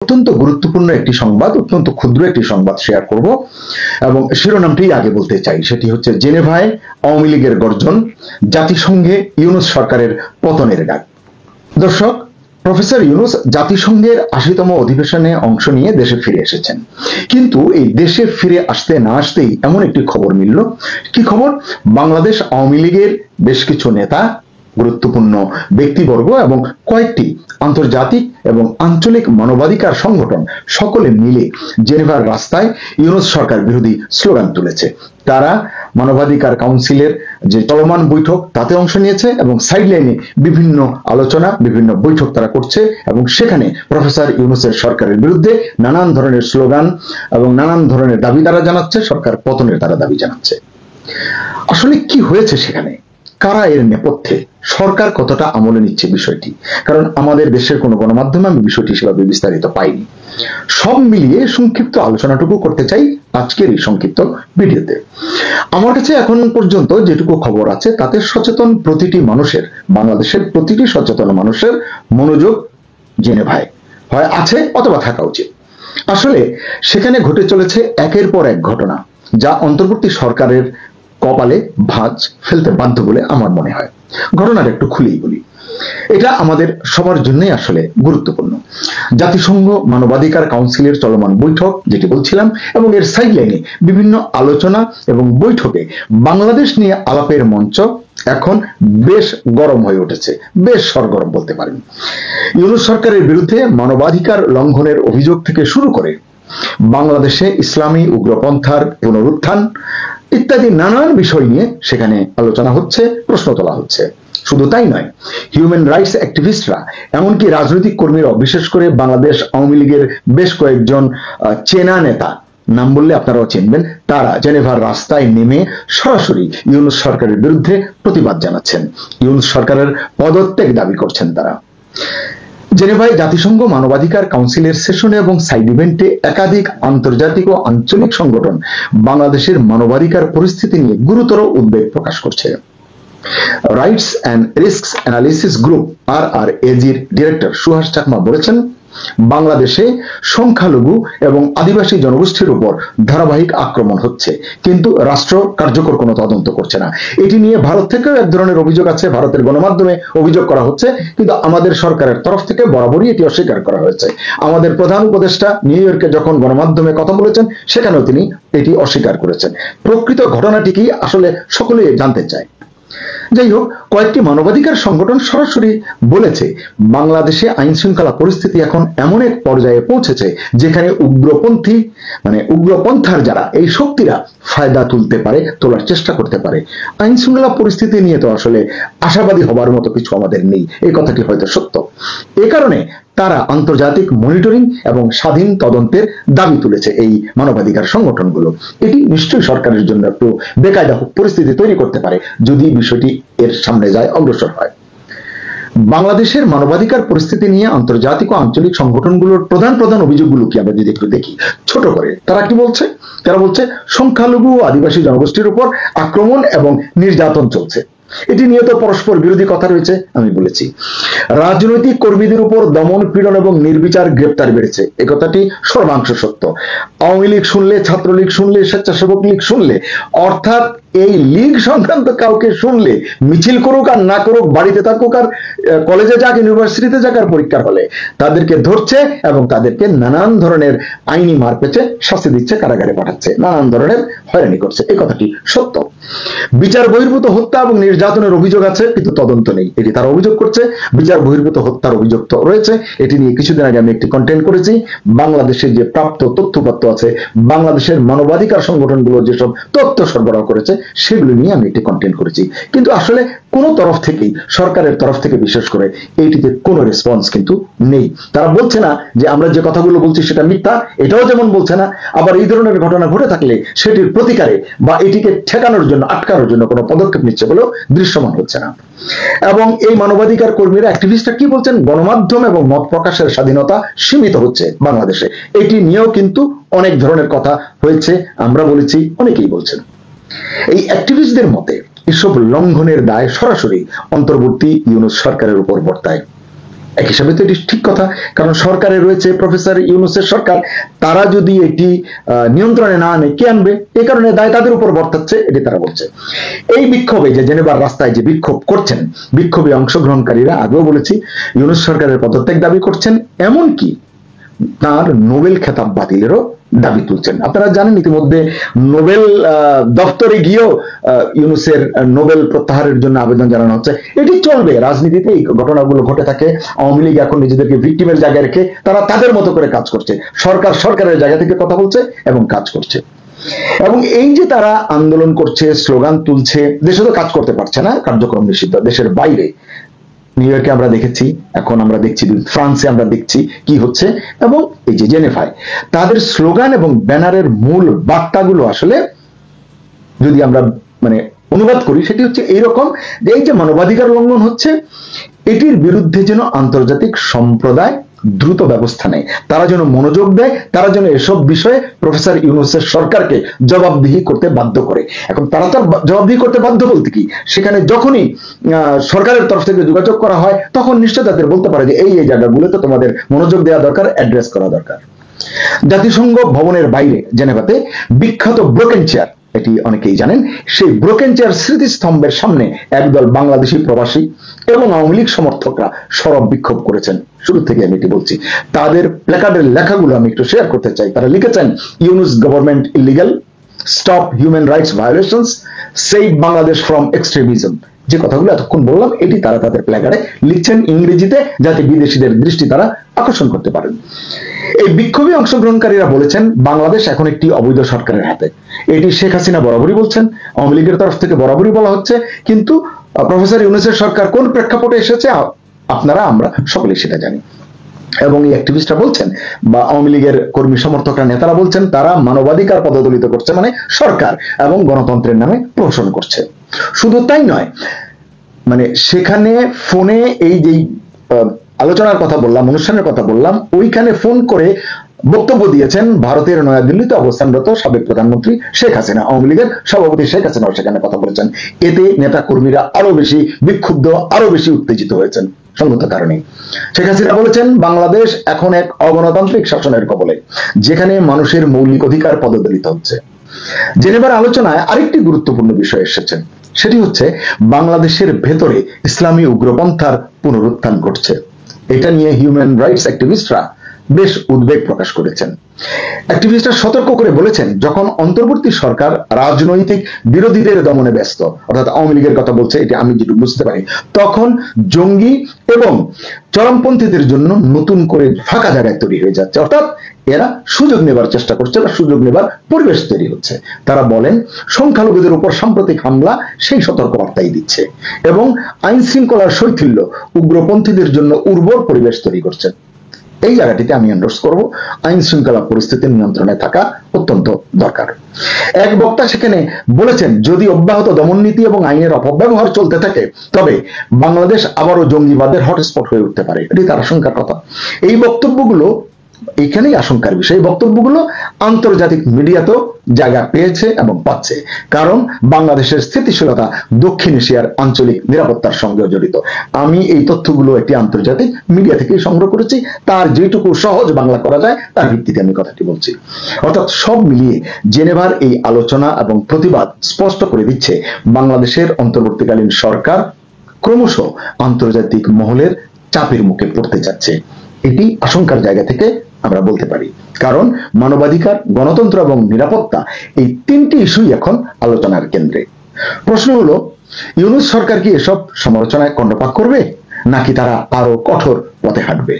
অত্যন্ত গুরুত্বপূর্ণ একটি সংবাদ, অত্যন্ত ক্ষুদ্র একটি সংবাদ শেয়ার করব এবং শিরোনামটি আগে বলতে চাই। সেটি হচ্ছে জেনেভায় আওয়ামী লীগের গর্জন, জাতিসংঘে ইউনূস সরকারের পতনের ডাক। দর্শক, প্রফেসর ইউনূস জাতিসংঘের ৮০তম অধিবেশনে অংশ নিয়ে দেশে ফিরে এসেছেন, কিন্তু এই দেশে ফিরে আসতে না আসতেই এমন একটি খবর মিলল। কি খবর? বাংলাদেশ আওয়ামী লীগের বেশ কিছু নেতা, গুরুত্বপূর্ণ ব্যক্তিবর্গ এবং কয়েকটি আন্তর্জাতিক এবং আঞ্চলিক মানবাধিকার সংগঠন সকলে মিলে জেনেভার রাস্তায় ইউনূস সরকার বিরোধী স্লোগান তুলেছে। তারা মানবাধিকার কাউন্সিলের যে চলমান বৈঠক তাতে অংশ নিয়েছে এবং সাইডলাইনে বিভিন্ন আলোচনা, বিভিন্ন বৈঠক তারা করছে এবং সেখানে প্রফেসর ইউনূসের সরকারের বিরুদ্ধে নানান ধরনের স্লোগান এবং নানান ধরনের দাবি তারা জানাচ্ছে, সরকার পতনের তারা দাবি জানাচ্ছে। আসলে কি হয়েছে সেখানে? কারা এর নেপথ্যে? সরকার কতটা আমলে নিচ্ছে বিষয়টি? কারণ আমাদের দেশের কোনো গণমাধ্যমে আমি বিষয়টি সেভাবে বিস্তারিত পাইনি। সব মিলিয়ে সংক্ষিপ্ত আলোচনাটুকু করতে চাই আজকের এই সংক্ষিপ্ত ভিডিওতে। আমার কাছে এখন পর্যন্ত যেটুকু খবর আছে তাতে সচেতন প্রতিটি মানুষের, বাংলাদেশের প্রতিটি সচেতন মানুষের মনোযোগ জেনেভায় হয় আছে অথবা থাকা উচিত। আসলে সেখানে ঘটে চলেছে একের পর এক ঘটনা, যা অন্তর্বর্তী সরকারের কপালে ভাঁজ ফেলতে বাধ্য বলে আমার মনে হয়। ঘটনাটা একটু খুলেই বলি, এটা আমাদের সবার জন্যই আসলে গুরুত্বপূর্ণ। জাতিসংঘ মানবাধিকার কাউন্সিলের চলমান বৈঠক যেটি বলছিলাম, এবং এর সাইডলাইনে বিভিন্ন আলোচনা এবং বৈঠকে বাংলাদেশ নিয়ে আলাপের মঞ্চ এখন বেশ গরম হয়ে উঠেছে, বেশ সরগরম বলতে পারেন। ইউনূস সরকারের বিরুদ্ধে মানবাধিকার লঙ্ঘনের অভিযোগ থেকে শুরু করে বাংলাদেশে ইসলামী উগ্রপন্থার পুনরুত্থান ইত্যাদি নানান বিষয় নিয়ে সেখানে আলোচনা হচ্ছে, প্রশ্ন তোলা হচ্ছে। শুধু তাই নয়, হিউম্যান রাইটস অ্যাক্টিভিস্টরা, এমনকি রাজনৈতিক কর্মীরা, বিশেষ করে বাংলাদেশ আওয়ামী লীগের বেশ কয়েকজন চেনা নেতা, নাম বললে আপনারাও চিনবেন, তারা জেনেভার রাস্তায় নেমে সরাসরি ইউনূস সরকারের বিরুদ্ধে প্রতিবাদ জানাচ্ছেন, ইউনূস সরকারের পদত্যাগ দাবি করছেন তারা। জেনেভায় জাতিসংঘ মানবাধিকার কাউন্সিলের সেশনে এবং সাইড ইভেন্টে একাধিক আন্তর্জাতিক ও আঞ্চলিক সংগঠন বাংলাদেশের মানবাধিকার পরিস্থিতি নিয়ে গুরুতর উদ্বেগ প্রকাশ করছে। Rights and risks analysis group RRAG'র ডিরেক্টর সুহাস চাকমা বলেছেন, বাংলাদেশে সংখ্যালঘু এবং আদিবাসী জনগোষ্ঠীর উপর ধারাবাহিক আক্রমণ হচ্ছে, কিন্তু রাষ্ট্র কার্যকর কোনো তদন্ত করছে না। এটি নিয়ে ভারত থেকেও এক ধরনের অভিযোগ আছে, ভারতের গণমাধ্যমে অভিযোগ করা হচ্ছে, কিন্তু আমাদের সরকারের তরফ থেকে বরাবরই এটি অস্বীকার করা হয়েছে। আমাদের প্রধান উপদেষ্টা নিউ ইয়র্কে যখন গণমাধ্যমে কথা বলেছেন সেখানেও তিনি এটি অস্বীকার করেছেন। প্রকৃত ঘটনাটি কি আসলে সকলেই জানতে চায়। যাই হোক, কয়েকটি মানবাধিকার সংগঠন সরাসরি বলেছে বাংলাদেশে আইন শৃঙ্খলা পরিস্থিতি এখন এমন এক পর্যায়ে পৌঁছেছে যেখানে উগ্রপন্থার যারা এই শক্তিরা ফায়দা তুলতে পারে, তোলার চেষ্টা করতে পারে। আইন শৃঙ্খলা পরিস্থিতি নিয়ে তো আসলে আশাবাদী হবার মতো কিছু আমাদের নেই, এই কথাটি হয়তো সত্য। এ কারণে তারা আন্তর্জাতিক মনিটরিং এবং স্বাধীন তদন্তের দাবি তুলেছে এই মানবাধিকার সংগঠনগুলো। এটি নিশ্চয়ই সরকারের জন্য একটু বেকায়দা পরিস্থিতি তৈরি করতে পারে যদি বিষয়টি এর সামনে যায়, অগ্রসর হয়। বাংলাদেশের মানবাধিকার পরিস্থিতি নিয়ে আন্তর্জাতিক ও আঞ্চলিক সংগঠনগুলোর প্রধান প্রধান অভিযোগগুলো কি আমরা যদি একটু দেখি ছোট করে, তারা কি বলছে? তারা বলছে সংখ্যালঘু ও আদিবাসী জনগোষ্ঠীর উপর আক্রমণ এবং নির্যাতন চলছে। এটি নিয়ে তো পরস্পর বিরোধী কথা রয়েছে, আমি বলেছি। রাজনৈতিক কর্মীদের উপর দমন পীড়ন এবং নির্বিচার গ্রেপ্তার বেড়েছে, এ কথাটি সর্বাংশ সত্য। আওয়ামী লীগ শুনলে, ছাত্রলীগ শুনলে, স্বেচ্ছাসেবক লীগ শুনলে, অর্থাৎ এই লীগ সংক্রান্ত কাউকে শুনলে, মিছিল করুক আর না করুক, বাড়িতে থাকুক আর কলেজে যাক, ইউনিভার্সিটিতে যাক আর পরীক্ষার হলে, তাদেরকে ধরছে এবং তাদেরকে নানান ধরনের আইনি মারপেচে শাস্তি দিচ্ছে, কারাগারে পাঠাচ্ছে, নানান ধরনের হয়রানি করছে, এই কথাটি সত্য। বিচার বহির্ভূত হত্যা এবং নির্যাতনের অভিযোগ আছে, কিন্তু তদন্ত নেই, এটি তারা অভিযোগ করছে। বিচার বহির্ভূত হত্যার অভিযোগ তো রয়েছে, এটি নিয়ে কিছুদিন আগে আমি একটি কন্টেন্ট করেছি। বাংলাদেশের যে প্রাপ্ত তথ্যপত্র আছে, বাংলাদেশের মানবাধিকার সংগঠনগুলো যেসব তথ্য সরবরাহ করেছে সেগুলো নিয়ে আমি একটি কন্টেন্ট করেছি, কিন্তু আসলে কোন তরফ থেকেই, সরকারের তরফ থেকে বিশেষ করে, এইটিতে কোনো রেসপন্স কিন্তু নেই। তারা বলছে না যে আমরা যে কথাগুলো বলছি সেটা মিথ্যা, এটাও যেমন বলছে না, আবার এই ধরনের ঘটনা ঘটে থাকলে সেটির প্রতিকারে বা এটিকে ঠেকানোর জন্য, আটকানোর জন্য কোনো পদক্ষেপ নিচ্ছে বলেও দৃশ্যমান হচ্ছে না। এবং এই মানবাধিকার কর্মীরা, অ্যাক্টিভিস্টরা কি বলছেন? গণমাধ্যম এবং মত প্রকাশের স্বাধীনতা সীমিত হচ্ছে বাংলাদেশে, এটি নিয়েও কিন্তু অনেক ধরনের কথা হয়েছে, আমরা বলেছি, অনেকেই বলছেন। এই অ্যাক্টিভিস্টদের মতে এসব লঙ্ঘনের দায় সরাসরি অন্তর্বর্তী ইউনূস সরকারের উপর বর্তায়। এক হিসাবে তো এটি ঠিক কথা, কারণ সরকারে রয়েছে প্রফেসর ইউনূসের সরকার, তারা যদি এটি নিয়ন্ত্রণে না আনে কে আনবে, এই কারণে দায় তাদের উপর বর্তাচ্ছে, এটি তারা বলছে। এই বিক্ষোভে যে জেনেভার রাস্তায় যে বিক্ষোভ করছেন, বিক্ষোভে অংশগ্রহণকারীরা আগেও বলেছি ইউনূস সরকারের পদত্যাগ দাবি করছেন, এমনকি তার নোবেল খেতাব বাতিলেরও দাবি তুলছেন। আপনারা জানেন ইতিমধ্যে নোবেল দপ্তরে গিয়েও ইউনূসের নোবেল প্রত্যাহারের জন্য আবেদন জানানো হচ্ছে। এটি চলবে, রাজনীতিতে এই ঘটনাগুলো ঘটে থাকে। আওয়ামী লীগ এখন নিজেদেরকে ভিক্টিমের জায়গায় রেখে তারা তাদের মতো করে কাজ করছে, সরকার সরকারের জায়গা থেকে কথা বলছে এবং কাজ করছে। এবং এই যে তারা আন্দোলন করছে, স্লোগান তুলছে, দেশে তো কাজ করতে পারছে না, কার্যক্রম নিষিদ্ধ, দেশের বাইরে নিউ ইয়র্কে আমরা দেখেছি, এখন আমরা দেখছি ফ্রান্সে আমরা দেখছি কি হচ্ছে, এবং এই যে জেনেভায় তাদের স্লোগান এবং ব্যানারের মূল বার্তাগুলো আসলে যদি আমরা মানে অনুবাদ করি, সেটি হচ্ছে এইরকম যে এই যে মানবাধিকার লঙ্ঘন হচ্ছে, এটির বিরুদ্ধে যেন আন্তর্জাতিক সম্প্রদায় দ্রুত ব্যবস্থা নেয়, তারা যেন মনোযোগ দেয়, তারা যেন এসব বিষয়ে প্রফেসর ইউনূসের সরকারকে জবাবদিহি করতে বাধ্য করে। এখন তারা তো জবাবদিহি করতে বাধ্য বলতে কি, সেখানে যখনই সরকারের তরফ থেকে যোগাযোগ করা হয় তখন নিশ্চয় তাদের বলতে পারে যে এই জায়গাগুলোতে তোমাদের মনোযোগ দেওয়া দরকার, অ্যাড্রেস করা দরকার। জাতিসংঘ ভবনের বাইরে জেনেভাতে বিখ্যাত ব্রোকেন চেয়ার, এটি অনেকেই জানেন, সেই ব্রোকেন চেয়ার স্মৃতিস্তম্ভের সামনে একদল বাংলাদেশি প্রবাসী এবং আওয়ামী লীগ সমর্থকরা সরব বিক্ষোভ করেছেন। শুরু থেকে আমি এটি বলছি, তাদের প্ল্যাকার্ডের লেখাগুলো আমি একটু শেয়ার করতে চাই। তারা লিখেছেন, Yunus government illegal, stop human rights violations, save Bangladesh from extremism. যে কথাগুলো এতক্ষণ বললাম এটি তারা তাদের প্ল্যাকার্ডে লিখছেন ইংরেজিতে, যাতে বিদেশিদের দৃষ্টি তারা আকর্ষণ করতে পারেন। এই বিক্ষোভে অংশগ্রহণকারীরা বলেছেন বাংলাদেশ এখন একটি অবৈধ সরকারের হাতে। এটি শেখ হাসিনা বরাবরই বলছেন, আওয়ামী লীগের তরফ থেকে বরাবরই বলা হচ্ছে, কিন্তু প্রফেসর ইউনূসের সরকার কোন প্রেক্ষাপটে এসেছে আপনারা আমরা সকলেই সেটা জানি। এবং এই অ্যাক্টিভিস্টরা বলছেন বা আওয়ামী লীগের কর্মী সমর্থকরা নেতারা বলছেন তারা মানবাধিকার পদদলিত করছে, মানে সরকার এবং গণতন্ত্রের নামে প্রহসন করছে। শুধু তাই নয়, মানে সেখানে ফোনে এই যে আলোচনার কথা বললাম, অনুষ্ঠানের কথা বললাম, ওইখানে ফোন করে বক্তব্য দিয়েছেন ভারতের নয়াদিল্লিতে অবস্থানরত সাবেক প্রধানমন্ত্রী শেখ হাসিনা, আওয়ামী লীগের সভাপতি শেখ হাসিনাও সেখানে কথা বলেছেন। এতে নেতা কর্মীরা আরো বেশি বিক্ষুব্ধ, আরো বেশি উত্তেজিত হয়েছেন। সঙ্গত কারণে শেখ হাসিনা বলেছেন বাংলাদেশ এখন এক অগণতান্ত্রিক শাসনের কবলে, যেখানে মানুষের মৌলিক অধিকার পদদলিত হচ্ছে। জেনেভার আলোচনায় আরেকটি গুরুত্বপূর্ণ বিষয় এসেছে, সেটি হচ্ছে বাংলাদেশের ভেতরে ইসলামী উগ্রপন্থার পুনরুত্থান ঘটছে। এটা নিয়ে হিউম্যান রাইটস অ্যাক্টিভিস্টরা বেশ উদ্বেগ প্রকাশ করেছেন। অ্যাক্টিভিস্টরা সতর্ক করে বলেছেন, যখন অন্তর্বর্তী সরকার রাজনৈতিক বিরোধীদের দমনে ব্যস্ত, অর্থাৎ আওয়ামী লীগের কথা বলছে, এটি আমি যেটুকু বুঝতে পারি, তখন জঙ্গি এবং চরমপন্থীদের জন্য নতুন করে ফাঁকা জায়গায় তৈরি হয়ে যাচ্ছে, অর্থাৎ এরা সুযোগ নেবার চেষ্টা করছে বা সুযোগ নেবার পরিবেশ তৈরি হচ্ছে। তারা বলেন সংখ্যালঘুদের উপর সাম্প্রতিক হামলা সেই সতর্কবার্তাই দিচ্ছে এবং আইন শৃঙ্খলার শৈথিল্য উগ্রপন্থীদের জন্য উর্বর পরিবেশ তৈরি করছে। এই জায়গাটিতে আমি এন্ডোর্স করব, আইন শৃঙ্খলা পরিস্থিতির নিয়ন্ত্রণে থাকা অত্যন্ত দরকার। এক বক্তা সেখানে বলেছেন, যদি অব্যাহত দমননীতি এবং আইনের অপব্যবহার চলতে থাকে তবে বাংলাদেশ আবারও জঙ্গিবাদের হটস্পট হয়ে উঠতে পারে, এটি তার আশঙ্কার কথা। এই বক্তব্যগুলো এইখানেই আশঙ্কার বিষয়, বক্তব্যগুলো আন্তর্জাতিক মিডিয়াতেও জায়গা পেয়েছে এবং পাচ্ছে, কারণ বাংলাদেশের স্থিতিশীলতা দক্ষিণ এশিয়ার আঞ্চলিক নিরাপত্তার সঙ্গে জড়িত। আমি এই তথ্যগুলো একটি আন্তর্জাতিক মিডিয়া থেকে সংগ্রহ করেছি, তার যেটুকু সহজ বাংলা করা যায় তার ভিত্তিতে আমি কথাটি বলছি। অর্থাৎ সব মিলিয়ে জেনেভার এই আলোচনা এবং প্রতিবাদ স্পষ্ট করে দিচ্ছে বাংলাদেশের অন্তর্বর্তীকালীন সরকার ক্রমশ আন্তর্জাতিক মহলের চাপের মুখে পড়তে যাচ্ছে। এটি আশঙ্কার জায়গা থেকে আমরা বলতে পারি, কারণ মানবাধিকার, গণতন্ত্র এবং নিরাপত্তা এই তিনটি ইস্যুই এখন আলোচনার কেন্দ্রে। প্রশ্ন হলো, ইউনূস সরকার কি এসব সমালোচনায় কর্ণপাত করবে নাকি তারা আরো কঠোর পথে হাঁটবে?